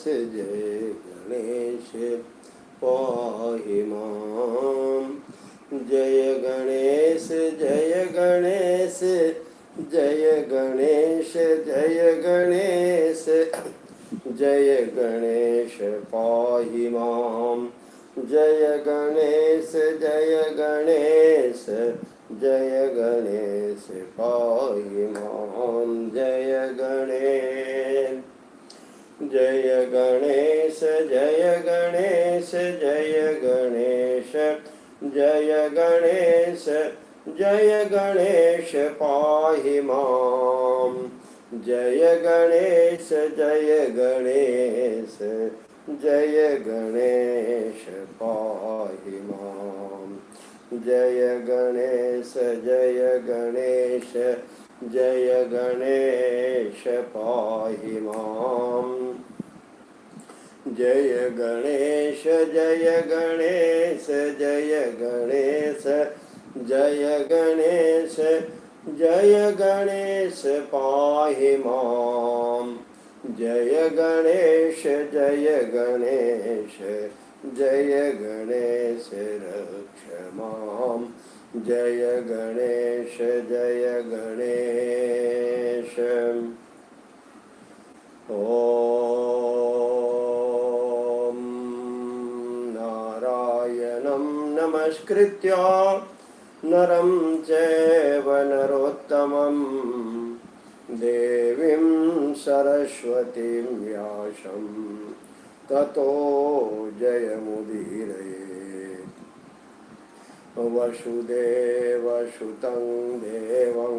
जय गणेश पाहि मां। जय गणेश जय गणेश जय गणेश जय गणेश जय गणेश पाहि मां। जय गणेश जय गणेश जय गणेश पाहि मां। जय गणेश जय गणेश जय गणेश जय गणेश जय गणेश जय गणेश पाहि मां। जय गणेश जय गणेश जय गणेश पाहि मां। जय गणेश जय गणेश जय गणेश पाहि मां। जय गणेश जय गणेश जय गणेश जय गणेश जय गणेश पाहि मां। जय गणेश जय गणेश जय गणेश रक्ष मां। जय गणेश जय गणेश। ओम नारायणं नमस्कृत्य नरं चैव नरोत्तमं देवीं सरस्वतीं व्यासं ततो जयमुदीरये। वसुदेवसुतं देवं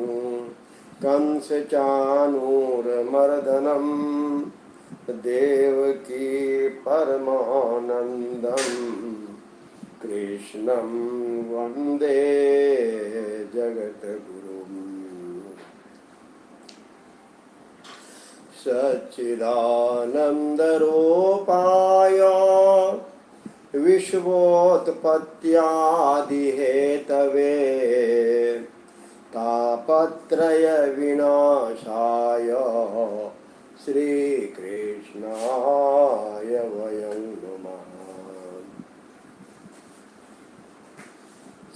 कंसचाणूरमर्दनं देवकी परमानन्दं कृष्णं वन्दे जगद्गुरुम्। सच्चिदानन्दरूपाय विश्वोत्पत्त्यादिहेतवे तापत्रय विनाशाय श्रीकृष्णाय वयं नमः।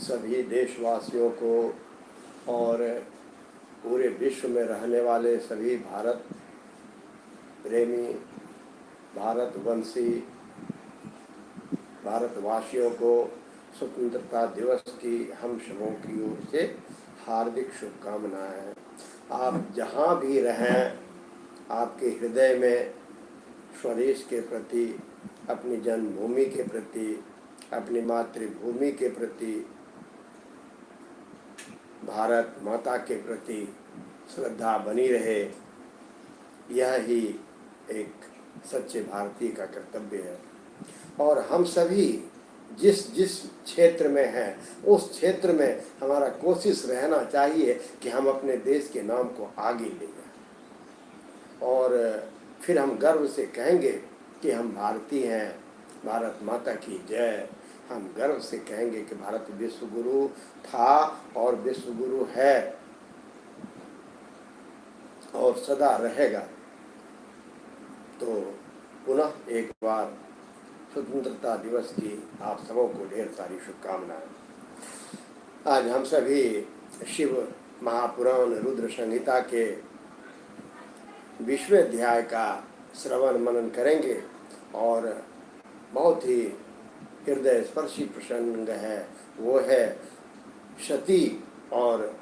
सभी देशवासियों को और पूरे विश्व में रहने वाले सभी भारत प्रेमी भारतवंशी भारतवासियों को स्वतंत्रता दिवस की हम सबों की ओर से हार्दिक शुभकामनाएं। आप जहां भी रहें, आपके हृदय में स्वदेश के प्रति, अपनी जन्मभूमि के प्रति, अपनी मातृभूमि के प्रति, भारत माता के प्रति श्रद्धा बनी रहे। यह ही एक सच्चे भारतीय का कर्तव्य है। और हम सभी जिस जिस क्षेत्र में हैं, उस क्षेत्र में हमारा कोशिश रहना चाहिए कि हम अपने देश के नाम को आगे ले जाएं, और फिर हम गर्व से कहेंगे कि हम भारतीय हैं। भारत माता की जय। हम गर्व से कहेंगे कि भारत विश्व गुरु था और विश्व गुरु है और सदा रहेगा। तो पुनः एक बार स्वतंत्रता दिवस की आप सबों को ढेर सारी शुभकामनाएं। आज हम सभी शिव महापुराण रुद्र संहिता के 20वें अध्याय का श्रवण मनन करेंगे और बहुत ही हृदय स्पर्शी प्रसंग है। वो है सती और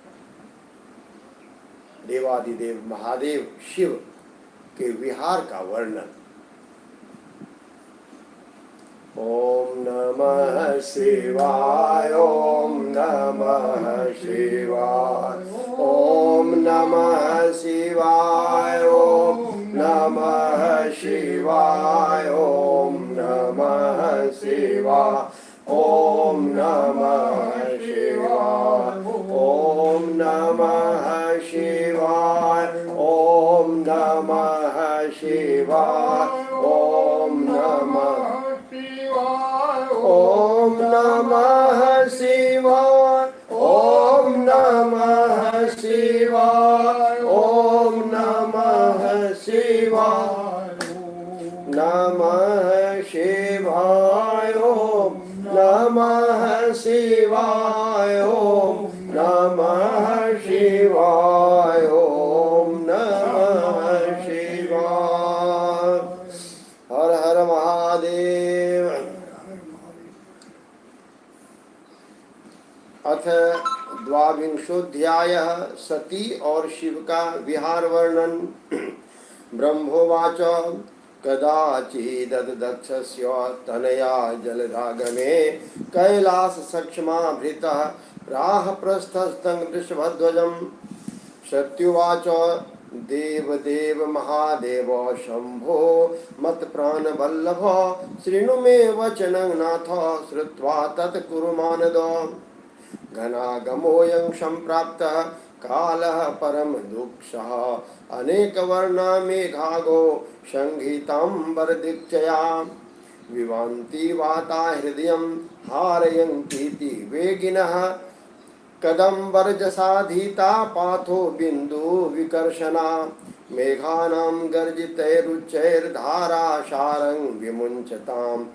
देवादिदेव महादेव शिव के विहार का वर्णन। ओम नमः शिवाय ओम नमः शिवाय ओम नमः शिवाय ओम नमः शिवाय ओम नमः शिवाय ओम नमः शिवाय ओम नमः शिवाय ओम नमः शिवाय ओम नमः ओम नमः शिवाय ओम नमः शिवाय ओम नमः शिवाय नमः शिवाय ओम नमः शिवाय ओम नमः शिवाय ओम नमः शिवाय। हर हर महादेव। अथ द्वाविंशोऽध्यायः सती और शिव का विहार वर्णन। ब्रह्मोवाच कदाचिददक्षस्य तनया जलदागमे कैलास सक्षमाभृतः प्राह प्रस्थस्तं वृषभध्वजम्। सत्युवाच देवदेव महादेव शंभो मत्प्राणवल्लभ शृणु मे वचनं नाथ श्रुत्वा तत् कुरु मानद। घनागमोऽयं सम्प्राप्तः कालः परम दुःखः अनेकवर्णा मेघागो संहिताम्बरदीक्षया विवान्ति वाता हृदयं हारयन्तीति वेगिनः कदम्बरजसाधीता पाथो बिन्दु विकर्षणा मेघानां गर्जितैरुच्चैर्धाराशारं विमुञ्चताम्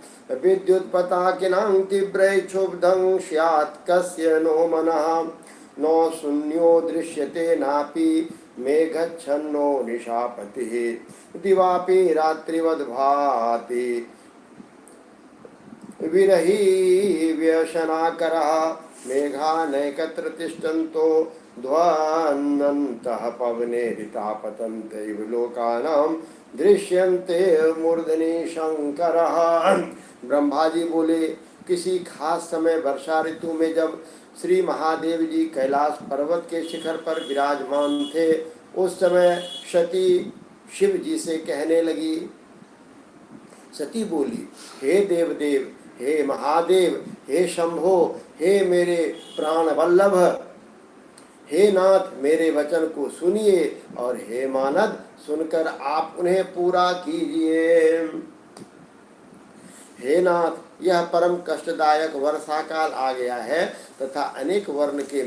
विद्युत्पताकिनां तीव्रै क्षुब्धं स्यात् कस्य नो मनः नो शून्यो दृश्यते नापि मेघच्छन्नो निशापतिः दिवापि रात्रिवद्भाति विरही व्यसनाकरः मेघा नैकत्र तिष्ठन्तो ध्वन्नन्तः पवने ऋता पतन्ते इव लोकानां दृश्यन्ते मूर्धनि शंकरः। ब्रह्मा जी बोले, किसी खास समय वर्षा ऋतु में जब श्री महादेव जी कैलाश पर्वत के शिखर पर विराजमान थे, उस समय सती शिव जी से कहने लगी। सती बोली, हे देवदेव, हे महादेव, हे शंभो, हे मेरे प्राण वल्लभ, हे नाथ मेरे वचन को सुनिए और हे मानद सुनकर आप उन्हें पूरा कीजिए। हे नाथ, यह परम कष्टदायक वर्षा काल आ गया है तथा अनेक वर्ण के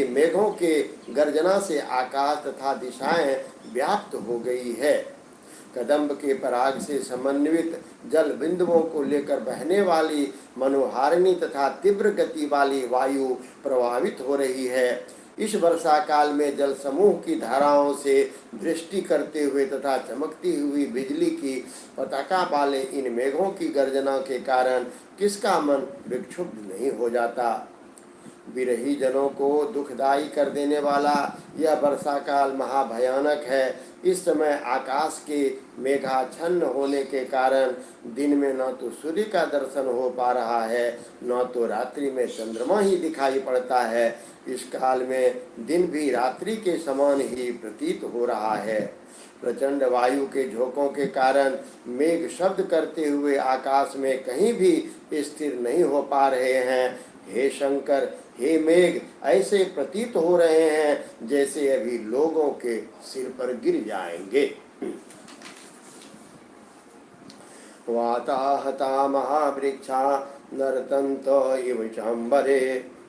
मेघों के गर्जना से आकाश तथा दिशाएं व्याप्त हो गई है। कदम्ब के पराग से समन्वित जल बिंदुओं को लेकर बहने वाली मनोहारिणी तथा तीव्र गति वाली वायु प्रभावित हो रही है। इस वर्षा काल में जल समूह की धाराओं से दृष्टि करते हुए तथा चमकती हुई बिजली की पताका वाले इन मेघों की गर्जना के कारण किसका मन विक्षुब्ध नहीं हो जाता। विरही जनों को दुखदायी कर देने वाला यह वर्षा काल महाभयानक है। इस समय आकाश के मेघाच्छन्न होने के कारण दिन में न तो सूर्य का दर्शन हो पा रहा है, न तो रात्रि में चंद्रमा ही दिखाई पड़ता है। इस काल में दिन भी रात्रि के समान ही प्रतीत हो रहा है। प्रचंड वायु के झोंकों के कारण मेघ शब्द करते हुए आकाश में कहीं भी स्थिर नहीं हो पा रहे हैं। हे शंकर, हे मेघ ऐसे प्रतीत हो रहे हैं जैसे अभी लोगों के सिर पर गिर जाएंगे। वाताहता महावृक्षा नरतंत इव चांबरे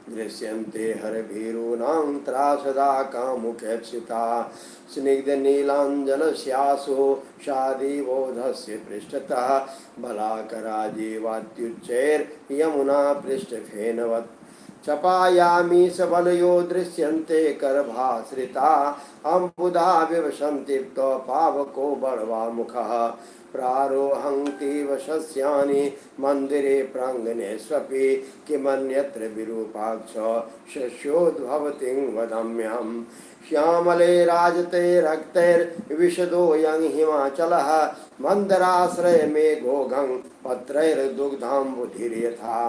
दृश्यन्ते हरभीरूणां त्रासदा कामुकेक्षिता स्निग्ध नीलाञ्जनस्यासो शादिवोधस्य पृष्ठतः बलाकराजीवात्युच्चैर्यमुना पृष्ठफेनवत् चपायामी सबलयो दृश्यन्ते करभाश्रिता अम्बुधा विवसन्तिप्त पावको बड़वा मुखः प्रारोहन्तीव शस्यानि मंदिरे प्रांगणे स्वपि किमन्यत्र विरूपाक्ष शस्योद्भवतिं वदाम्यहम् श्यामले राजते रक्तैर्विशदोऽयं हिमाचलः मन्दराश्रय मेघोघं पत्रैर्दुग्धाम्बुधिर्यथा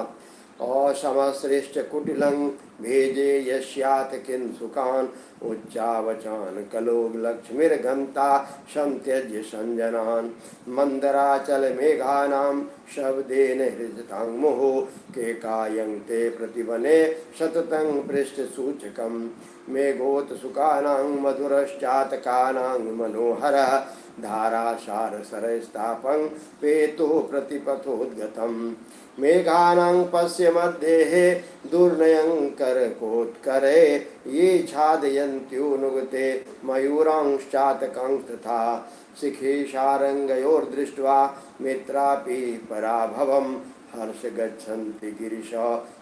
असमश्रेष्ठ कुटिलं भेजे यस्याथ किंसुकान् उच्चावचान कलोग लक्ष्मीर्घंता संत्यज्य संजनान् मंदराचल मेघानां शब्देन हृजतां मुहु के कायं ते प्रतिवने सततं पृष्ठ सूचकं मेघोत्सुकानां मधुरश्चातकानां मनोहरः धारासार सरस्तापं पेतुः प्रतिपथोद्गतम् मेघानां पश्य मध्ये दुर्नयं करकोत्करे ये छादयन्त्युनुगते मयूरांश्चातकां तथा शिखी सारंगयोर्दृष्ट्वा मित्रापि पराभवम् हर्ष गच्छन्ति गिरिश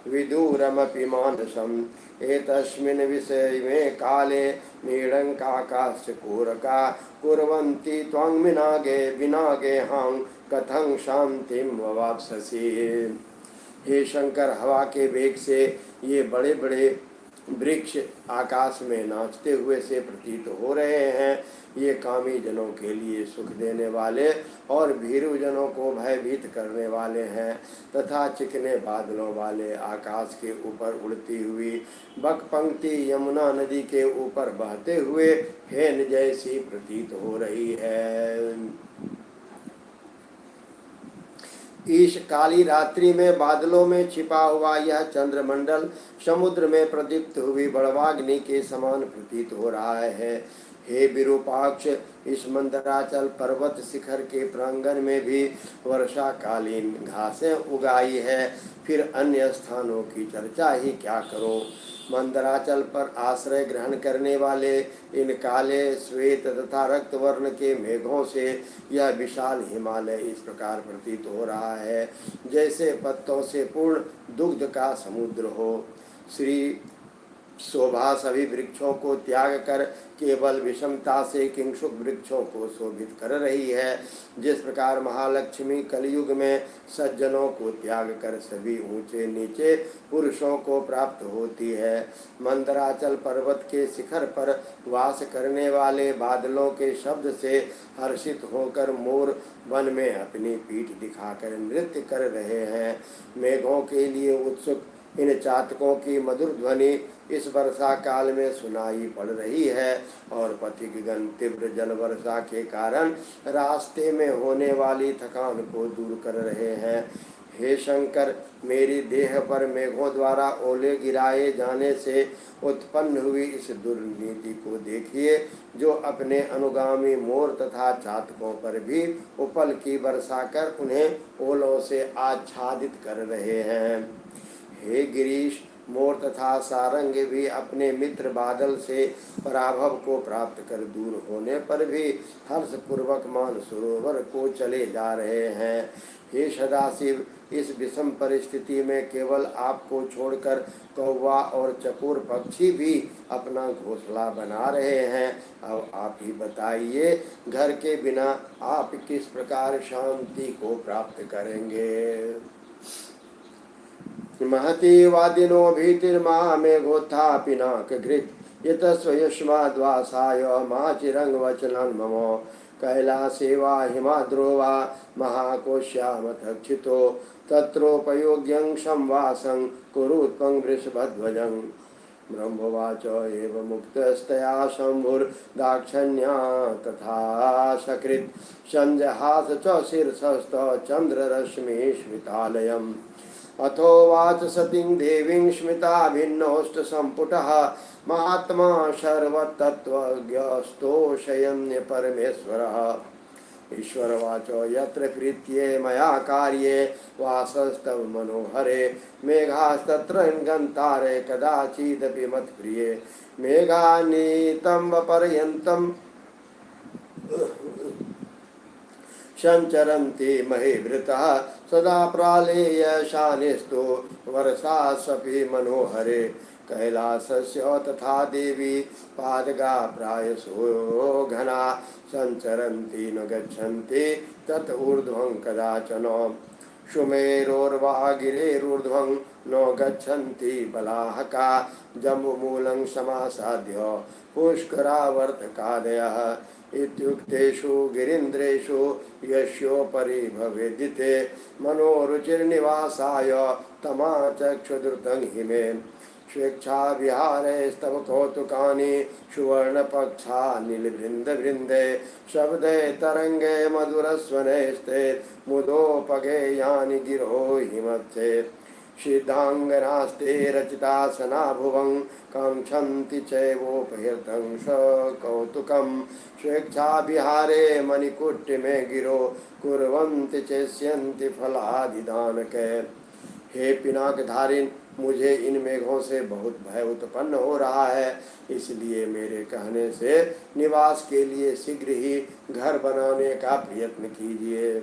विदूरमपि मानसम् एतस्मिन् विषये काले नीडङ्काकाश्च कोरका कुर्वन्ति त्वां विनागे हां कथं शांतिं वाप्स्यसि। हे शंकर, हवा के वेग से ये बड़े बड़े वृक्ष आकाश में नाचते हुए से प्रतीत हो रहे हैं। ये कामी जनों के लिए सुख देने वाले और भीरू जनों को भयभीत करने वाले हैं तथा चिकने बादलों वाले आकाश के ऊपर उड़ती हुई बक पंक्ति यमुना नदी के ऊपर बहते हुए फेन जैसी प्रतीत हो रही है। इस काली रात्रि में बादलों में छिपा हुआ यह चंद्रमंडल समुद्र में प्रदीप्त हुई बड़वाग्नि के समान प्रतीत हो रहा है। हे विरूपाक्ष, इस मंदराचल पर्वत शिखर के प्रांगण में भी वर्षाकालीन घासें उगाई है, फिर अन्य स्थानों की चर्चा ही क्या करो। मंदराचल पर आश्रय ग्रहण करने वाले इन काले श्वेत तथा रक्त वर्ण के मेघों से यह विशाल हिमालय इस प्रकार प्रतीत हो रहा है जैसे पत्तों से पूर्ण दुग्ध का समुद्र हो। श्री शोभा सभी वृक्षों को त्याग कर केवल विषमता से किंशुक वृक्षों को शोभित कर रही है। जिस प्रकार महालक्ष्मी कलयुग में सज्जनों को त्याग कर सभी ऊंचे नीचे पुरुषों को प्राप्त होती है, मंदराचल पर्वत के शिखर पर वास करने वाले बादलों के शब्द से हर्षित होकर मोर वन में अपनी पीठ दिखाकर नृत्य कर रहे हैं। मेघों के लिए उत्सुक इन चातकों की मधुर ध्वनि इस वर्षा काल में सुनाई पड़ रही है और पथिकगण तीव्र जल वर्षा के कारण रास्ते में होने वाली थकान को दूर कर रहे हैं। हे शंकर, मेरी देह पर मेघों द्वारा ओले गिराए जाने से उत्पन्न हुई इस दुर्नीति को देखिए, जो अपने अनुगामी मोर तथा चातकों पर भी उपल की वर्षा कर उन्हें ओलों से आच्छादित कर रहे हैं। हे गिरीश, मोर तथा सारंग भी अपने मित्र बादल से पराभव को प्राप्त कर दूर होने पर भी हर्षपूर्वक मानसरोवर को चले जा रहे हैं। हे सदाशिव, इस विषम परिस्थिति में केवल आपको छोड़कर कौवा और चकोर पक्षी भी अपना घोंसला बना रहे हैं। अब आप ही बताइए, घर के बिना आप किस प्रकार शांति को प्राप्त करेंगे। महती वादिनो भीतिर्मा मेघोत्था पिनाक घृत यतस्वयुष्माद्वासाय माचिरंग वचनं मम कैलासेवा हिमाद्रो वा महाकोश्यामथक्षितो तत्रोपयोग्यं संवासं कुरुत्वं वृषभध्वजं। ब्रह्मवाच एव मुक्तस्तया शंभुर्दाक्षण्या तथा सकृत संजहास च शीर्षस्त चंद्ररश्मि स्मितालयम्। अथोवाच सतीं देवीं स्मिता भिन्नोष्ट संपुटः महात्मा सर्वतत्त्वज्ञस्तोषयन्य परमेश्वरः। ईश्वरवाच यत्र प्रीत्ये मया कार्ये वासस्तव मनोहरे मेघास्तत्र गन्तारे कदाचिदपि मत्प्रिये मेघानीतं वपर्यन्तं संचरन्ति महीभृतः सदा प्रालेय शानिस्तु वर्षास्वपि मनोहरे कैलासस्य तथा देवी पादगा प्रायसो घना संचरन्ति न गच्छन्ति तत् ऊर्ध्वं कदाचन सुमेरोर्वा गिरेरूर्ध्वं न गच्छन्ति बलाहका जम्बूमूलं समासाद्य पुष्करावर्तकादयः इत्युक्तेषु गिरीन्द्रेषु यस्योपरि भवेदिते मनोरुचिर्निवासाय तमाचक्षुद्रुतं हिमे स्वेच्छाविहारैस्तव कौतुकानि सुवर्णपक्षा नीलवृन्दवृन्दे शब्दे तरङ्गे मधुरस्वनैस्ते मुदोपगेयानि गिरो हिमत्से सिद्धांगनास्ते रचितासना भुवं कांक्षन्ति चैवोपहृतं सकौतुकं स्वेच्छाविहारे मणिकुट्टि में गिरो कुर्वन्ति चेष्यन्ति फलादिदानके। हे पिनाकधारिन, मुझे इन मेघों से बहुत भय उत्पन्न हो रहा है, इसलिए मेरे कहने से निवास के लिए शीघ्र ही घर बनाने का प्रयत्न कीजिए।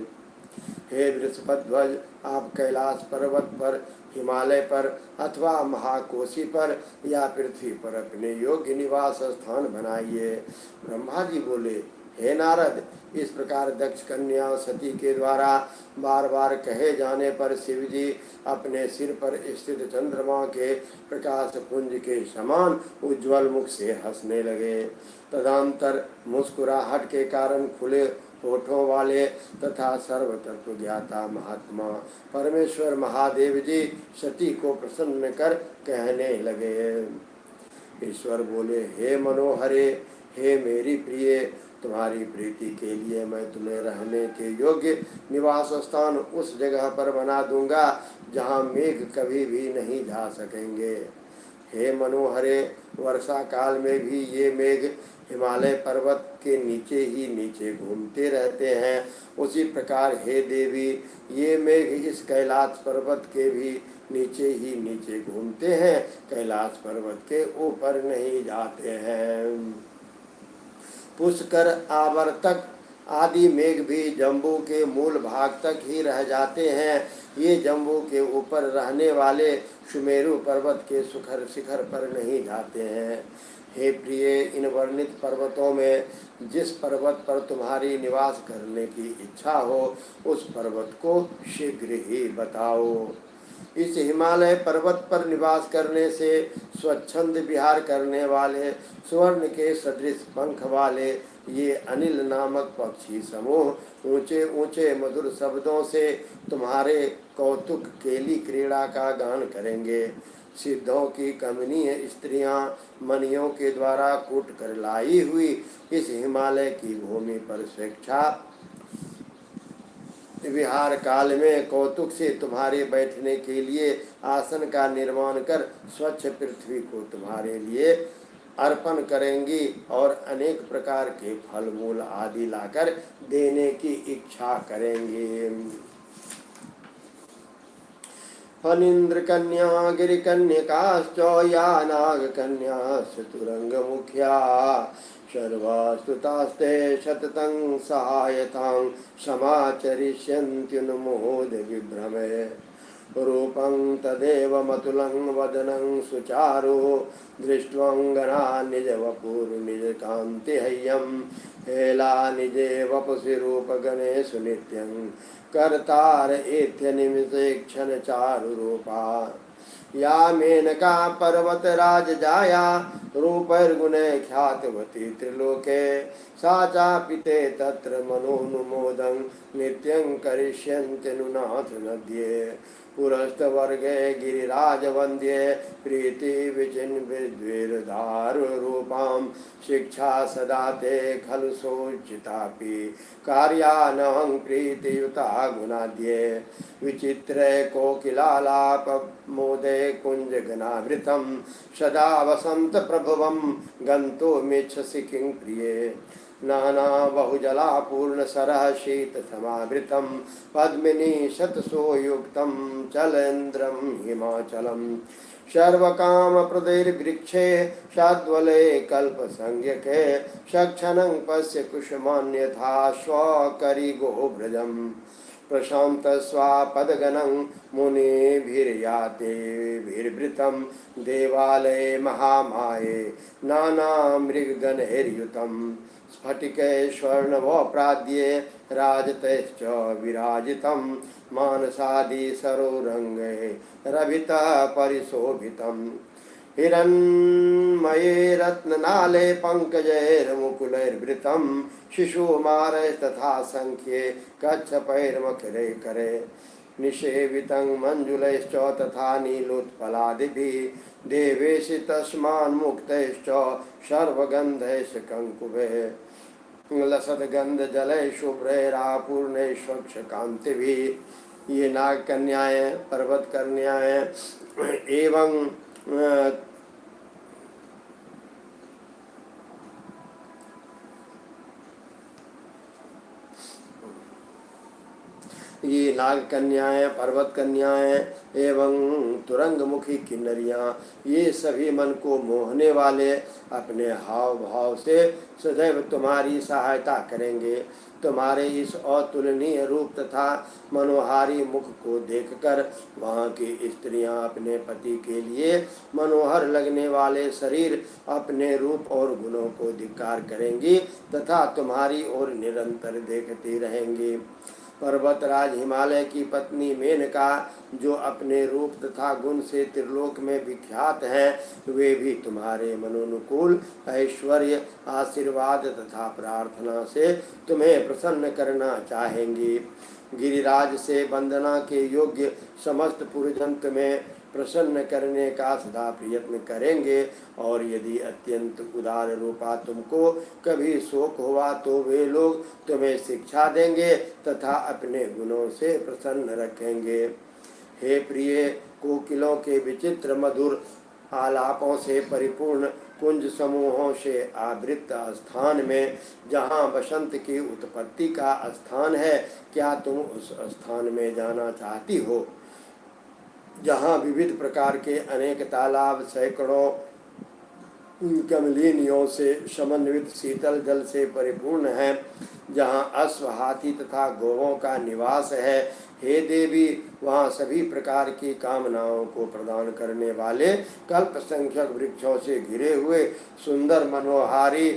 हे बृहस्पतिध्वज, आप कैलाश पर्वत पर, हिमालय पर अथवा महाकोशी पर या पृथ्वी पर अपने योग्य निवास स्थान बनाइए। ब्रह्मा जी बोले, हे नारद, इस प्रकार दक्ष कन्या सती के द्वारा बार बार कहे जाने पर शिव जी अपने सिर पर स्थित चंद्रमा के प्रकाश पुंज के समान उज्ज्वल मुख से हंसने लगे। तदंतर मुस्कुराहट के कारण खुले होठों वाले तथा सर्वतत्व ज्ञाता महात्मा परमेश्वर महादेव जी सती को प्रसन्न कर कहने लगे। ईश्वर बोले, हे मनोहरे, हे मेरी प्रिय, तुम्हारी प्रीति के लिए मैं तुम्हें रहने के योग्य निवास स्थान उस जगह पर बना दूंगा जहाँ मेघ कभी भी नहीं जा सकेंगे। हे मनोहरे, वर्षा काल में भी ये मेघ हिमालय पर्वत के नीचे ही नीचे घूमते रहते हैं, उसी प्रकार हे देवी, ये मेघ इस कैलाश पर्वत के भी नीचे ही नीचे घूमते हैं, कैलाश पर्वत के ऊपर नहीं जाते हैं। पुष्कर, आवर्तक आदि मेघ भी जम्बू के मूल भाग तक ही रह जाते हैं। ये जम्बू के ऊपर रहने वाले सुमेरु पर्वत के शिखर पर नहीं जाते हैं। हे प्रिय, इन वर्णित पर्वतों में जिस पर्वत पर तुम्हारी निवास करने की इच्छा हो उस पर्वत को शीघ्र ही बताओ। इस हिमालय पर्वत पर निवास करने से स्वच्छंद विहार करने वाले स्वर्ण के सदृश पंख वाले ये अनिल नामक पक्षी समूह ऊंचे ऊंचे मधुर शब्दों से तुम्हारे कौतुक केली क्रीड़ा का गान करेंगे। सिद्धों की कमनीय स्त्रियां मनियों के द्वारा कूट कर लाई हुई इस हिमालय की भूमि पर स्वेच्छा विहार काल में कौतुक से तुम्हारे बैठने के लिए आसन का निर्माण कर स्वच्छ पृथ्वी को तुम्हारे लिए अर्पण करेंगी और अनेक प्रकार के फल मूल आदि लाकर देने की इच्छा करेंगे। फनिंद्र कन्या गिरिकन्यकाश्च या नाग कन्या चतुरंग मुख्या सर्वास्तुतास्ते सततं सहायतां समाचरिष्यन्त्युन्मोद विभ्रमे। रूपं तदेव मतुलं वदनं सुचारु दृष्ट्वंगना निज वपुर्निजकान्तिह्यं हेला निजे वपुषि रूपगणेषु नित्यं कर्तार एत्य निमिषे क्षण चारु रूपा। या मेनका पर्वत राज जाया रूपैर्गुणे ख्यातवती त्रिलोके सा चापिते तत्र मनोनुमोदं नित्यं करिष्यन्त्यनुनाथ नद्ये। पुरस्तवर्गे गिरिराज वन्द्ये प्रीति विचिन्विद्विरधारु रूपां शिक्षा सदा ते खलु सोचितापि कार्यानहं प्रीतियुता गुणाद्ये। विचित्रे कोकिलालाप मोदे कुञ्जगनावृतं सदा वसंत प्रभुवं गन्तुमिच्छसि किं प्रिये। नाना बहुजला पूर्ण सरह शीत समावृतं पद्मिनी शतसो युक्तं चलेन्द्रं हिमाचलं। सर्वकाम प्रदैर्वृक्षे शाद्वले कल्पसंज्ञके सक्षणं पश्य कुसुमान्यथा स्वकरिगो व्रजम्। प्रशांत स्वापदगनं मुनिभिर्यातेभिर्वृतं देवालये महामाये नानामृगगणैर्युतं। स्फटिके स्वर्णवप्राद्ये राजतैश्च विराजितं मानसादि सरोरंगे रभितः परिशोभितं। हिरण्मये रत्ननाले पंकजैर्मुकुलैर्वृतं शिशुमारैस्तथा संख्ये कच्छपैर्मकरे करे। निषेवितं मञ्जुलैश्च तथा नीलोत्पलादिभिः देवेशि तस्मान्मुक्तैश्च सर्वगन्धैश्च कंकुभैः। लसद्गन्धजलैः शुभ्रैरापूर्णैः स्वच्छकान्तिभिः। ये नाग कन्याएं, पर्वत कन्याएं एवं ये नाग कन्याएं, पर्वत कन्याएं एवं तुरंगमुखी किन्नरियाँ, ये सभी मन को मोहने वाले अपने हाव भाव से सदैव तुम्हारी सहायता करेंगे। तुम्हारे इस अतुलनीय रूप तथा मनोहारी मुख को देखकर वहाँ की स्त्रियां अपने पति के लिए मनोहर लगने वाले शरीर, अपने रूप और गुणों को धिक्कार करेंगी तथा तुम्हारी ओर निरंतर देखती रहेंगी। पर्वतराज हिमालय की पत्नी मेनका, जो अपने रूप तथा गुण से त्रिलोक में विख्यात हैं, वे भी तुम्हारे मनोनुकूल ऐश्वर्य, आशीर्वाद तथा प्रार्थना से तुम्हें प्रसन्न करना चाहेंगी। गिरिराज से वंदना के योग्य समस्त पुरुषजन तुम्हें प्रसन्न करने का सदा प्रयत्न करेंगे, और यदि अत्यंत उदार रूपा तुमको कभी शोक हुआ तो वे लोग तुम्हें शिक्षा देंगे तथा अपने गुणों से प्रसन्न रखेंगे। हे प्रिय, कोकिलों के विचित्र मधुर आलापों से परिपूर्ण कुंज समूहों से आवृत स्थान में, जहाँ वसंत की उत्पत्ति का स्थान है, क्या तुम उस स्थान में जाना चाहती हो, जहाँ विविध प्रकार के अनेक तालाब सैकड़ों कमलिनियों से समन्वित शीतल जल से परिपूर्ण है, जहाँ अश्व, हाथी तथा गौओं का निवास है। हे देवी, वहाँ सभी प्रकार की कामनाओं को प्रदान करने वाले कल्प संख्यक वृक्षों से घिरे हुए सुंदर मनोहारी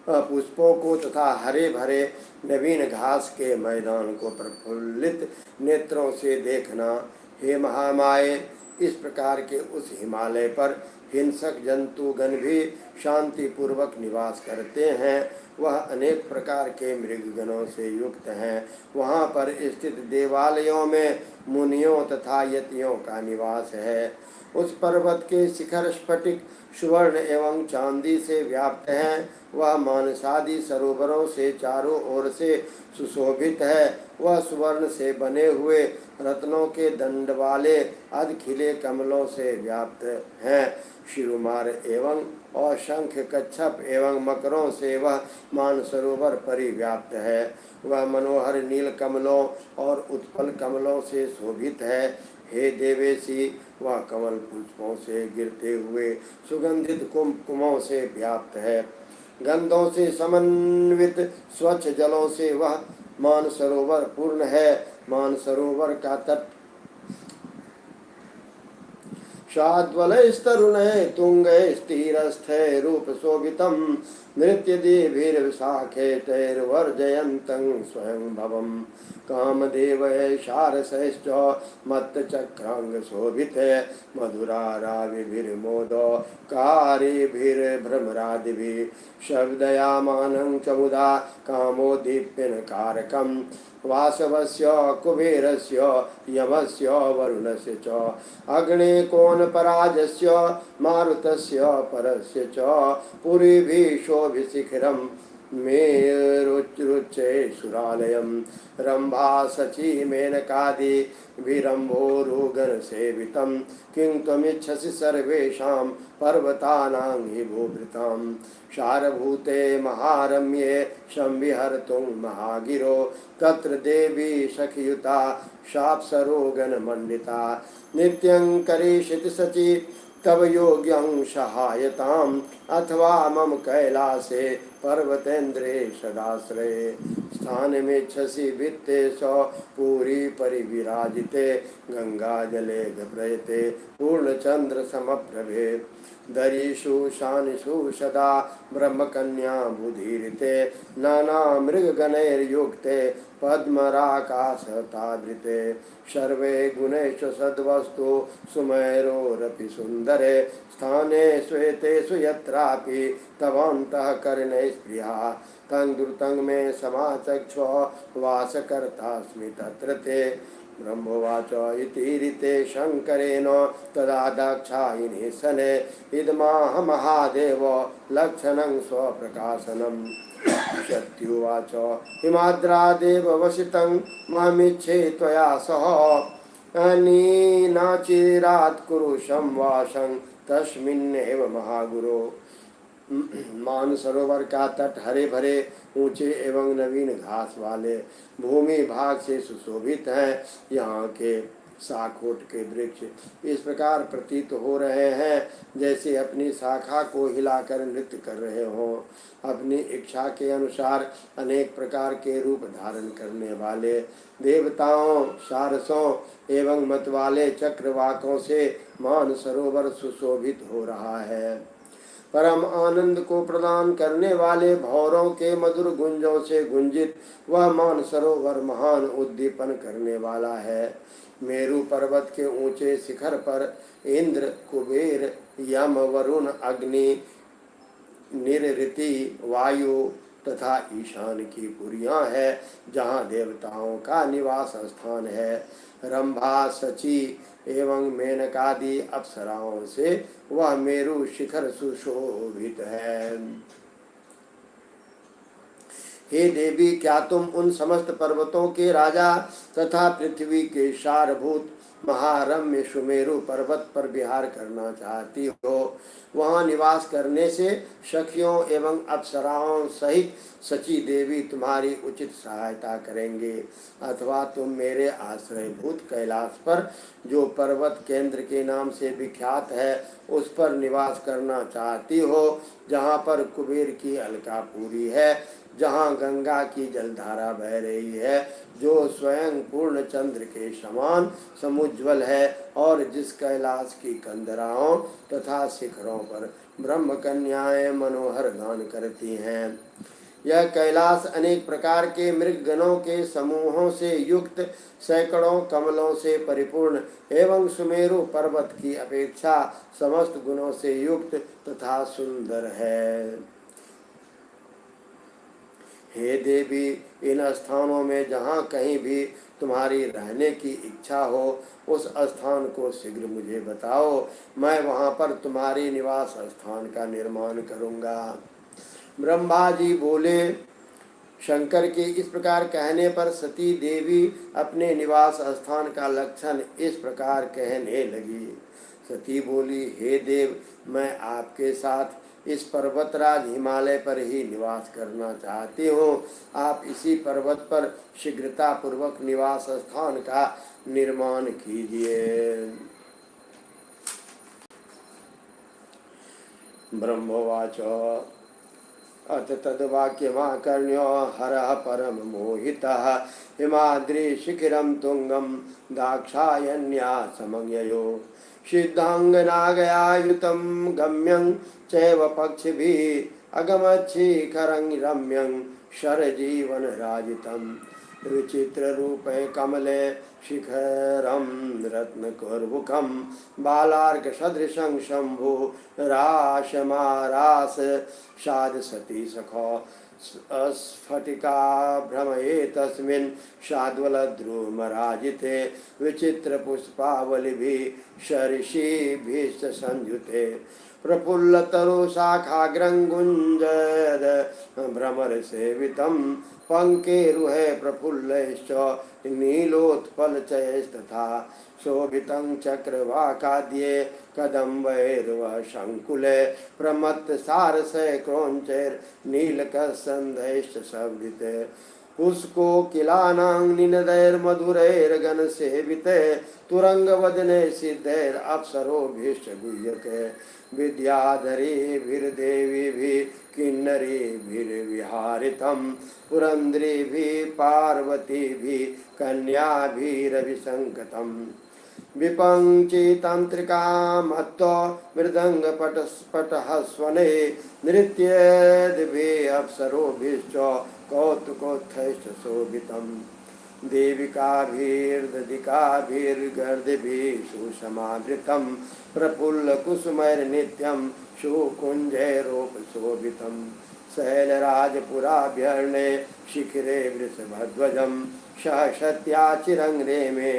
पुष्पों को तथा हरे भरे नवीन घास के मैदान को प्रफुल्लित नेत्रों से देखना। हे महामाये, इस प्रकार के उस हिमालय पर हिंसक जंतुगण भी शांति पूर्वक निवास करते हैं। वह अनेक प्रकार के मृगगणों से युक्त हैं। वहाँ पर स्थित देवालयों में मुनियों तथा यतियों का निवास है। उस पर्वत के शिखर स्फटिक, सुवर्ण एवं चांदी से व्याप्त हैं। वह मानसादि सरोवरों से चारों ओर से सुशोभित है। वह सुवर्ण से बने हुए रत्नों के दंड वाले अधखिले कमलों से व्याप्त हैं। शिरुमार एवं और शंख, कच्छप एवं मकरों से वह मानसरोवर परिव्याप्त है। वह मनोहर नील कमलों और उत्पल कमलों से शोभित है। हे देवेशी, वह कमल पुष्पों से गिरते हुए सुगंधित कुमकुमों से व्याप्त है। गंधों से समन्वित स्वच्छ जलों से वह मानसरोवर पूर्ण है। मानसरोवर का तट शाद्वलैस्तरुणै तुंगै स्थिरस्थै रूप शोभितं नृत्य देभिर्विशाखे तैर्वर्जयन्तं स्वयं भवम् कामदेवै शारसैश्च मत्तचक्रांग शोभिते मधुराराविभिर्मोदो कारिभिर्भ्रमरादिभिः शब्दयामानं च मुदा कामोदीप्यन कारकम् वासवस्य कुबेरस्य यमस्य वरुणस्य च अग्ने कोनपराजस्य मारुतस्य परस्य च पुरीभिः शोभिशिखरं मेरुच्रुच्चे सुरालयं रंभा सची मेनकादि विरम्भोरुगण सेवितं किं त्वमिच्छसि सर्वेषां पर्वतानां हि भूभृतां सारभूते महारम्ये संविहर्तुं महागिरो तत्र देवी सखियुता साप्सरोगणमण्डिता नित्यं करिष्यति सची तव योग्यं सहायताम् अथवा मम कैलासे पर्वतेन्द्रे सदाश्रये स्थानमिच्छसि वित्ते सौ पूरी परिविराजिते गंगाजले घप्रयते पूर्णचंद्र समप्रभे दरीषु शानिषु सदा ब्रह्मकन्या बुधीरिते नाना मृगगणैर्युक्ते पद्मराकाशतावृते सर्वे गुणेषु सद्वस्तु सुमेरोरपि सुन्दरे स्थाने श्वेतेषु यत्रापि तवान्तःकरणे स्पृहा तं द्रुतं मे समाचक्ष वासकर्तास्मि तत्र ते ब्रह्मोवाच इति ऋते शङ्करेण तदा दाक्षायिनी शने इदमाह महादेव लक्षणं स्वप्रकाशनम् शत्युवाच हिमाद्रादेव वसितं मामिच्छे त्वया सह अनीनाचिरात् कुरु संवासं तस्मिन्नेव महागुरो मानसरोवर का तट हरे भरे ऊंचे एवं नवीन घास वाले भूमि भाग से सुशोभित हैं। यहाँ के साखोट के वृक्ष इस प्रकार प्रतीत हो रहे हैं जैसे अपनी शाखा को हिलाकर नृत्य कर रहे हों। अपनी इच्छा के अनुसार अनेक प्रकार के रूप धारण करने वाले देवताओं, सारसों एवं मतवाले चक्रवाकों से मानसरोवर सुशोभित हो रहा है। परम आनंद को प्रदान करने वाले भौरों के मधुर गुंजों से गुंजित वह मानसरोवर महान उद्दीपन करने वाला है। मेरु पर्वत के ऊंचे शिखर पर इंद्र, कुबेर, यम, वरुण, अग्नि, निरृति, वायु तथा ईशान की पुरियां है जहाँ देवताओं का निवास स्थान है। रंभा, शची एवं मेनकादि अप्सराओं से वह मेरु शिखर सुशोभित है। हे देवी, क्या तुम उन समस्त पर्वतों के राजा तथा पृथ्वी के सारभूत महारम्य सुमेरु पर्वत पर विहार करना चाहती हो? वहाँ निवास करने से सखियों एवं अप्सराओं सहित सची देवी तुम्हारी उचित सहायता करेंगे। अथवा तुम मेरे आश्रयभूत कैलाश पर, जो पर्वत केंद्र के नाम से विख्यात है, उस पर निवास करना चाहती हो, जहाँ पर कुबेर की अलकापुरी है, जहाँ गंगा की जलधारा बह रही है, जो स्वयं पूर्ण चंद्र के समान समुज्वल है, और जिस कैलाश की कंदराओं तथा शिखरों पर ब्रह्म कन्याएं मनोहर गान करती हैं। यह कैलाश अनेक प्रकार के मृगगणों के समूहों से युक्त, सैकड़ों कमलों से परिपूर्ण एवं सुमेरु पर्वत की अपेक्षा समस्त गुणों से युक्त तथा सुंदर है। हे देवी, इन स्थानों में जहाँ कहीं भी तुम्हारी रहने की इच्छा हो, उस स्थान को शीघ्र मुझे बताओ। मैं वहाँ पर तुम्हारी निवास स्थान का निर्माण करूँगा। ब्रह्मा जी बोले। शंकर के इस प्रकार कहने पर सती देवी अपने निवास स्थान का लक्षण इस प्रकार कहने लगी। सती बोली, हे देव, मैं आपके साथ इस पर्वतराज हिमालय पर ही निवास करना चाहती हूँ। आप इसी पर्वत पर शीघ्रता पूर्वक निवास स्थान का निर्माण कीजिए। ब्रह्मवाच अथ तद्वाक्यमाकर्ण्य हरः परम मोहितः हिमाद्रि शिखिरं तुंगं दाक्षायण्या समज्ञयो सिद्धांगनागयायुतं गम्यं चैव पक्षिभिः अगमच्छिखरं रम्यं शरजीवनराजितं विचित्ररूपे कमले शिखरं रत्नकुर्मुखं बालार्कसदृशं शम्भु राशमारास साध सती सखो स्फटिका भ्रमये तस्मिन् शाद्वलद्रुमराजिते विचित्रपुष्पावलिभिः शर्षिभिश्च संयुते प्रफुल्लतरु शाखाग्रं गुञ्जद भ्रमरसेवितं पंकेरुहे प्रफुल्लैश्च नीलोत्पलचयस्तथा शोभितं चक्रवाकाद्ये कदम्बैर्वशङ्कुले प्रमत्तसारसे क्रौञ्चैर्नीलकसन्धैश्च शोभिते पुष्कोकिलानां निनदैर्मधुरैर्गणसेविते तुरंगवदने सिद्धैरप्सरोभिश्च गुह्यते विद्याधरीभिर्देवीभिः किन्नरीभिर्विहारितं पुरंद्रीभिः पार्वतीभिः कन्याभिरभिसङ्कतम् विपञ्चितन्त्रिकामत्तो मृदङ्गपटस्फटहस्वने नृत्येद्भिः अप्सरोभिश्च कौतुकोत्थैश्च शोभितम् देविकाभिर्दधिकाभिर्गर्दिभिः सुषमावृतं प्रफुल्लकुसुमैर्नित्यं सुकुञ्जैरोपशोभितं शैलराजपुराभ्यर्णे शिखिरे वृषभध्वजं सहसत्या चिरङ्ग्रेमे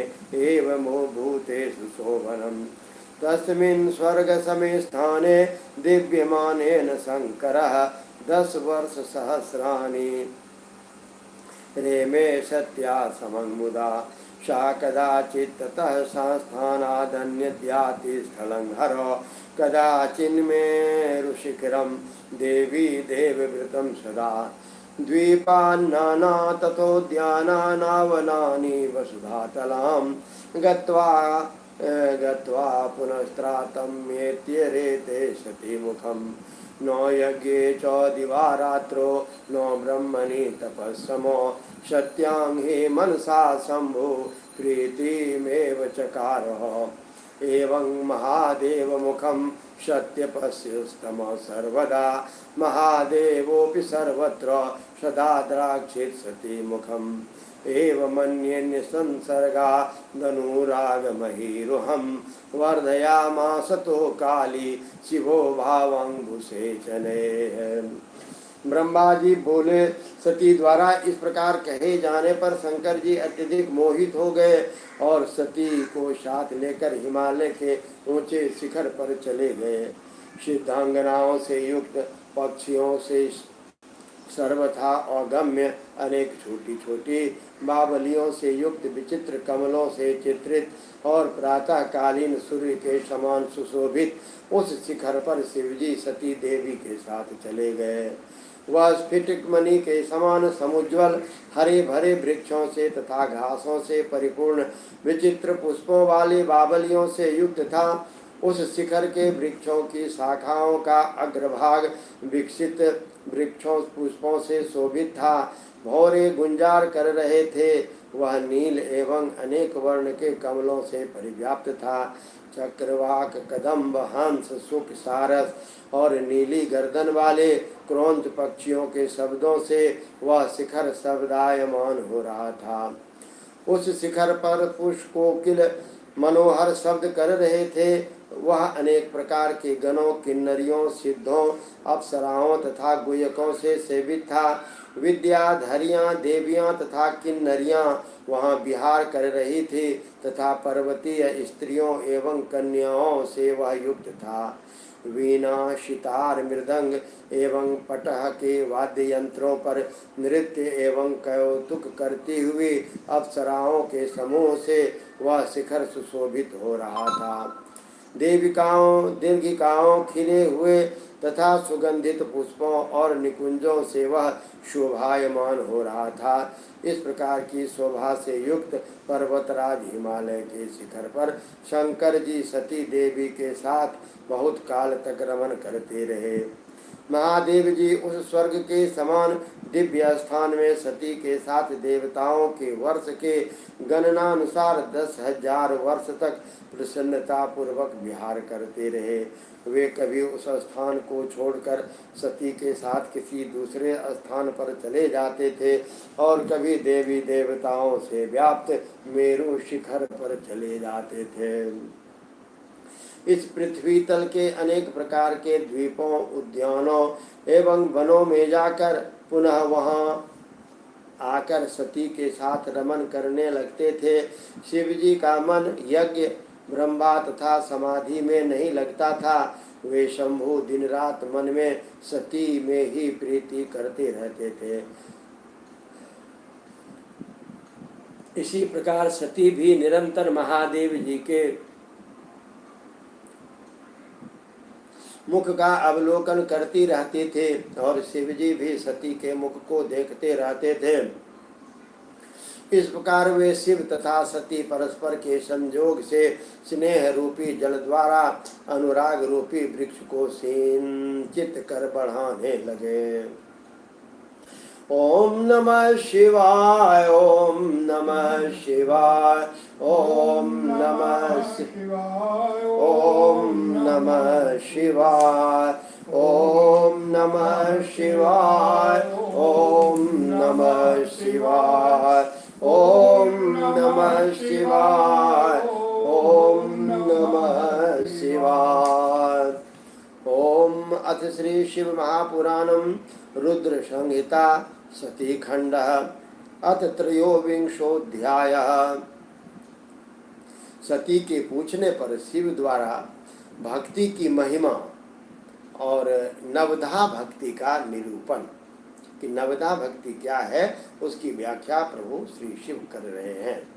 एवमो भूतेषु शोभनम् तस्मिन् स्वर्गसमे स्थाने दिव्यमानेन शङ्करः 10 वर्षसहस्राणि रेमे सत्या समं मुदा सा कदाचित् ततः संस्थानादन्यद्याति स्थलं हरो कदाचिन्मेरुशिखरं देवी देवव्रतं सदा द्वीपान्नाना तथोद्यानावनानि वसुधातलां गत्वा पुनस्त्रातं मेत्यरेते सती मुखं न यज्ञे च दिवारात्रो न ब्रह्मणि तपस्समो सत्यां हि मनसा शम्भु प्रीतिमेव चकारः एवं महादेवमुखं सत्यपश्यस्तमः सर्वदा महादेवोऽपि सर्वत्र सदा द्राक्षेत् सती मुखम् एवमन्येन्य संसर्गा धनुरागमहीरुहं वर्धयामास तो काली शिवो भावांगुसेचने। ब्रह्मा जी बोले, सती द्वारा इस प्रकार कहे जाने पर शंकर जी अत्यधिक मोहित हो गए और सती को साथ लेकर हिमालय के ऊंचे शिखर पर चले गए। सिद्धांगनाओं से युक्त पक्षियों से सर्वथा अगम्य अनेक छोटी छोटी बावलियों से युक्त विचित्र कमलों से चित्रित और प्रातःकालीन सूर्य के समान सुशोभित उस शिखर पर शिवजी सती देवी के साथ चले गए। वह स्फटिक मणि के समान समुज्वल हरे भरे वृक्षों से तथा घासों से परिपूर्ण विचित्र पुष्पों वाली बावलियों से युक्त था। उस शिखर के वृक्षों की शाखाओं का अग्रभाग विकसित वृक्षों पुष्पों से शोभित था। भौरे गुंजार कर रहे थे। वह नील एवं अनेक वर्ण के कमलों से परिव्याप्त था। चक्रवाक कदम्ब हंस सुख सारस और नीली गर्दन वाले क्रोंच पक्षियों के शब्दों से वह शिखर शब्दायमान हो रहा था। उस शिखर पर पुष्पोकिल मनोहर शब्द कर रहे थे। वह अनेक प्रकार के गणों, किन्नरियों, सिद्धों, अप्सराओं तथा गुयकों से सेवित था। विद्याधरियां, देवियां तथा किन्नरियां वहाँ विहार कर रही थी तथा पर्वतीय स्त्रियों एवं कन्याओं से वह युक्त था। वीणा, सितार, मृदंग एवं पटह के वाद्य यंत्रों पर नृत्य एवं कौतुक करती हुई अप्सराओं के समूह से वह शिखर सुशोभित हो रहा था। देविकाओं, दीर्घिकाओं, खिले हुए तथा सुगंधित पुष्पों और निकुंजों से वह शोभायमान हो रहा था। इस प्रकार की शोभा से युक्त पर्वतराज हिमालय के शिखर पर शंकर जी सती देवी के साथ बहुत काल तक रमण करते रहे। महादेव जी उस स्वर्ग के समान दिव्य स्थान में सती के साथ देवताओं के वर्ष के गणनानुसार 10,000 वर्ष तक प्रसन्नता पूर्वक विहार करते रहे। वे कभी उस स्थान को छोड़कर सती के साथ किसी दूसरे स्थान पर चले जाते थे और कभी देवी देवताओं से व्याप्त मेरु शिखर पर चले जाते थे। इस पृथ्वी तल के अनेक प्रकार के द्वीपों, उद्यानों एवं वनों में जाकर पुनः वहाँ आकर सती के साथ रमण करने लगते थे। शिवजी का मन यज्ञ, ब्रह्मा तथा समाधि में नहीं लगता था। वे शंभु दिन रात मन में सती में ही प्रीति करते रहते थे। इसी प्रकार सती भी निरंतर महादेव जी के मुख का अवलोकन करती रहती थे और शिवजी भी सती के मुख को देखते रहते थे। इस प्रकार वे शिव तथा सती परस्पर के संयोग से स्नेह रूपी जल द्वारा अनुराग रूपी वृक्ष को सिंचित कर बढ़ाने लगे। ओम नमः शिवाय, ओम नमः शिवाय, ओम नमः शिवाय, ओम नमः शिवाय, ओम नमः शिवाय, ओम नमः शिवाय, ओम नमः शिवाय, ओम नमः शिवाय। ओम अथ श्री शिव महापुराणम रुद्र संहिता सती खंड अथ त्रयोविंशोऽध्याय। सती के पूछने पर शिव द्वारा भक्ति की महिमा और नवधा भक्ति का निरूपण कि नवधा भक्ति क्या है उसकी व्याख्या प्रभु श्री शिव कर रहे हैं।